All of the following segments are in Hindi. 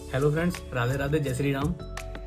हेलो फ्रेंड्स, राधे राधे, जय श्री राम।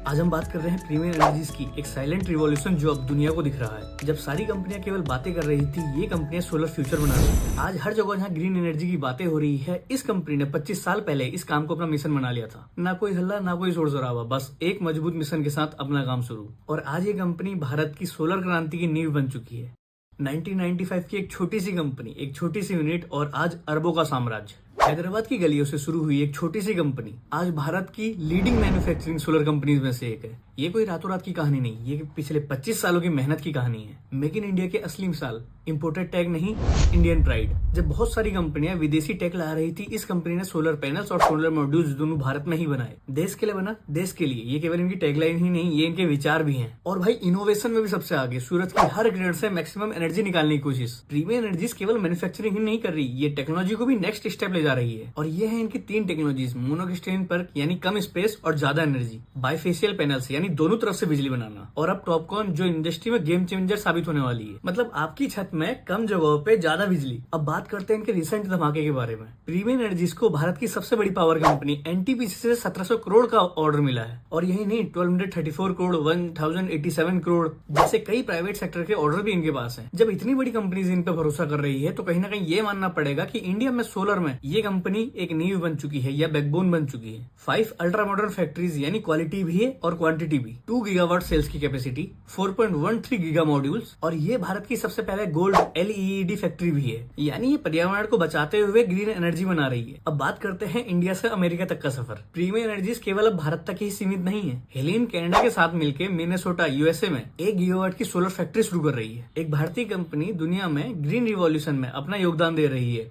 आज हम बात कर रहे हैं प्रीमियम एनर्जीज की, एक साइलेंट रिवॉल्यूशन जो अब दुनिया को दिख रहा है। जब सारी कंपनियां केवल बातें कर रही थी, ये कंपनियां सोलर फ्यूचर बना रही हैं। आज हर जगह जहां ग्रीन एनर्जी की बातें हो रही है, इस कंपनी ने 25 साल पहले इस काम को अपना मिशन बना लिया था। ना कोई हल्ला, ना कोई शोर शराबा, बस एक मजबूत मिशन के साथ अपना काम शुरू। और आज ये कंपनी भारत की सोलर क्रांति की नींव बन चुकी है। 1995 की एक छोटी सी कंपनी, एक छोटी सी यूनिट, और आज अरबों का साम्राज्य। हैदराबाद की गलियों से शुरू हुई एक छोटी सी कंपनी आज भारत की लीडिंग मैन्युफैक्चरिंग सोलर कंपनीज में से एक है। ये कोई रातों रात की कहानी नहीं, ये पिछले 25 सालों की मेहनत की कहानी है। मेक इन इंडिया के असली मिसाल, इंपोर्टेड टैग नहीं, इंडियन प्राइड। जब बहुत सारी कंपनियां विदेशी टैग ला रही थी, इस कंपनी ने सोलर पैनल्स और सोलर मॉड्यूल्स दोनों भारत में ही बनाए। देश के लिए बना, देश के लिए। ये केवल इनकी टैगलाइन ही नहीं, ये इनके विचार भी हैं। और भाई इनोवेशन में भी सबसे आगे, सूरज की हर ग्रेड से मैक्सिमम एनर्जी निकालने की कोशिश। प्रीमियम एनर्जीज केवल मैन्युफैक्चरिंग ही नहीं कर रही, ये टेक्नोलॉजी को भी नेक्स्ट स्टेप ले जा रही है। और ये है इनकी 3 टेक्नोलॉजीज, मोनोक्रिस्टलाइन पर यानी कम स्पेस और ज्यादा एनर्जी, बाइफेशियल पैनल्स यानी दोनों तरफ से बिजली बनाना, और अब टॉपकॉन जो इंडस्ट्री में गेम चेंजर साबित होने वाली है। मतलब आपकी छत में कम जगहों पे ज्यादा बिजली। अब बात करते हैं इनके रिसेंट धमाके के बारे में। प्रीमियम एनर्जीज को भारत की सबसे बड़ी पावर कंपनी एनटीपीसी से 1700 करोड़ का ऑर्डर मिला है। और यही नहीं, 1234 करोड़, 1087 करोड़ जैसे कई प्राइवेट सेक्टर के ऑर्डर भी इनके पास हैं। जब इतनी बड़ी कंपनीज इन पे भरोसा कर रही है, तो कहीं ना कहीं ये मानना पड़ेगा कि इंडिया में सोलर में ये कंपनी एक नींव बन चुकी है या बैकबोन बन चुकी है। 5 अल्ट्रा मॉडर्न फैक्ट्रीज यानी क्वालिटी भी है और क्वांटिटी भी। 2 गीगावाट सेल्स की कैपेसिटी, 4.13 गीगा मॉड्यूल्स, और ये भारत की सबसे पहले गोल्ड एलईडी फैक्ट्री भी है। यानी ये पर्यावरण को बचाते हुए ग्रीन एनर्जी बना रही है। अब बात करते हैं इंडिया से अमेरिका तक का सफर। प्रीमियम एनर्जीज केवल अब भारत तक ही सीमित नहीं है। हेलिन कनाडा के साथ मिलकर मिनेसोटा यूएसए में 1 गीगावाट की सोलर फैक्ट्री शुरू कर रही है। एक भारतीय कंपनी दुनिया में ग्रीन रिवॉल्यूशन में अपना योगदान दे रही है।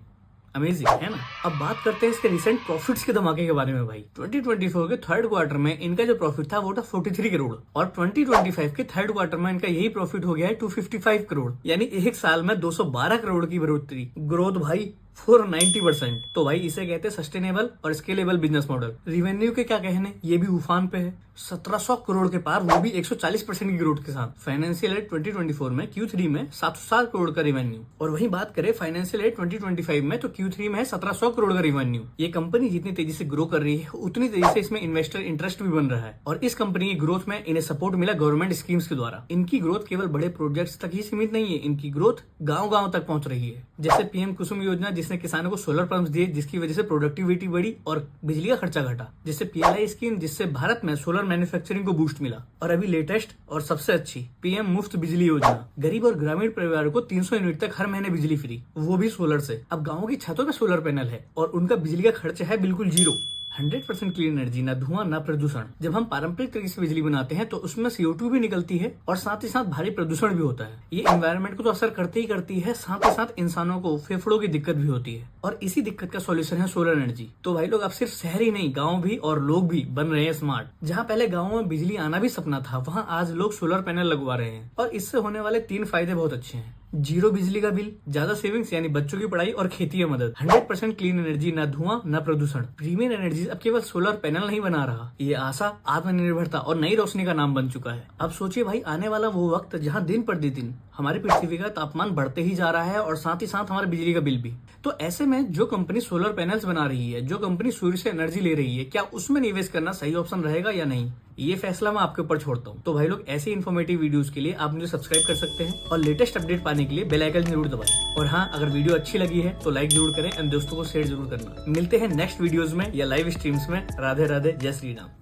अमेजिंग है ना। अब बात करते हैं इसके रिसेंट प्रॉफिट्स के धमाके के बारे में। भाई 2024 के थर्ड क्वार्टर में इनका जो प्रॉफिट था वो था 43 करोड़, और 2025 के थर्ड क्वार्टर में इनका यही प्रॉफिट हो गया है 255 करोड़। यानी एक साल में 212 करोड़ की बढ़ोतरी। ग्रोथ भाई 490%। तो भाई इसे कहते हैं सस्टेनेबल और स्केलेबल बिजनेस मॉडल। रिवेन्यू के क्या कहने, ये भी उफान पे है, 1700 करोड़ के पार, वो भी 140% की ग्रोथ के साथ। फाइनेंशियल ईयर 2024 में Q3 में 707 करोड़ का रिवेन्यू। और वहीं बात करें फाइनेंशियल ईयर 2025 में, तो Q3 में है 1700 करोड़ का रिवेन्यू। ये कंपनी जितनी तेजी से ग्रो कर रही है, उतनी तेजी से इसमें इन्वेस्टर इंटरेस्ट भी बन रहा है। और इस कंपनी की ग्रोथ में इन्हें सपोर्ट मिला गवर्नमेंट स्कीम्स के द्वारा। इनकी ग्रोथ केवल बड़े प्रोजेक्ट्स तक ही सीमित नहीं है, इनकी ग्रोथ गाँव-गाँव तक पहुंच रही है। जैसे पीएम कुसुम योजना, जिसने किसानों को सोलर पंप्स दिए, जिसकी वजह से प्रोडक्टिविटी बढ़ी और बिजली का खर्चा घटा। जैसे PLI स्कीम, जिससे भारत में सोलर मैन्युफैक्चरिंग को बूस्ट मिला। और अभी लेटेस्ट और सबसे अच्छी PM मुफ्त बिजली योजना, गरीब और ग्रामीण परिवारों को 300 यूनिट तक हर महीने बिजली फ्री, वो भी सोलर से। अब गाँवों की छतों पे सोलर पैनल है और उनका बिजली का खर्च है बिल्कुल 0। 100% क्लीन एनर्जी, ना धुआं ना प्रदूषण। जब हम पारंपरिक तरीके से बिजली बनाते हैं तो उसमें CO2 भी निकलती है और साथ ही साथ भारी प्रदूषण भी होता है। ये एनवायरनमेंट को तो असर करती ही करती है, साथ ही साथ इंसानों को फेफड़ों की दिक्कत भी होती है। और इसी दिक्कत का सॉल्यूशन है सोलर एनर्जी। तो भाई लोग, अब सिर्फ शहर ही नहीं, गाँव भी और लोग भी बन रहे हैं स्मार्ट। जहाँ पहले गाँव में बिजली आना भी सपना था, वहाँ आज लोग सोलर पैनल लगवा रहे हैं। और इससे होने वाले 3 फायदे बहुत अच्छे हैं। 0 बिजली का बिल, ज्यादा सेविंग्स यानी बच्चों की पढ़ाई और खेती में मदद, 100% क्लीन एनर्जी, ना धुआं ना प्रदूषण। प्रीमियम एनर्जी अब केवल सोलर पैनल नहीं बना रहा, ये आशा, आत्मनिर्भरता और नई रोशनी का नाम बन चुका है। अब सोचिए भाई, आने वाला वो वक्त जहाँ दिन प्रतिदिन हमारी पृथ्वी का तापमान बढ़ते ही जा रहा है और साथ ही साथ हमारे बिजली का बिल भी। तो ऐसे में जो कंपनी सोलर पैनल्स बना रही है, जो कंपनी सूर्य से एनर्जी ले रही है, क्या उसमें निवेश करना सही ऑप्शन रहेगा या नहीं, ये फैसला मैं आपके ऊपर छोड़ता हूँ। तो भाई लोग, ऐसी इन्फॉर्मेटिव वीडियोस के लिए आप मुझे सब्सक्राइब कर सकते हैं और लेटेस्ट अपडेट पाने के लिए बेल आइकन जरूर दबाएं। और हाँ, अगर वीडियो अच्छी लगी है तो लाइक जरूर करें और दोस्तों को शेयर जरूर करना। मिलते हैं नेक्स्ट वीडियोस में या लाइव स्ट्रीम्स में। राधे राधे, जय श्री राम।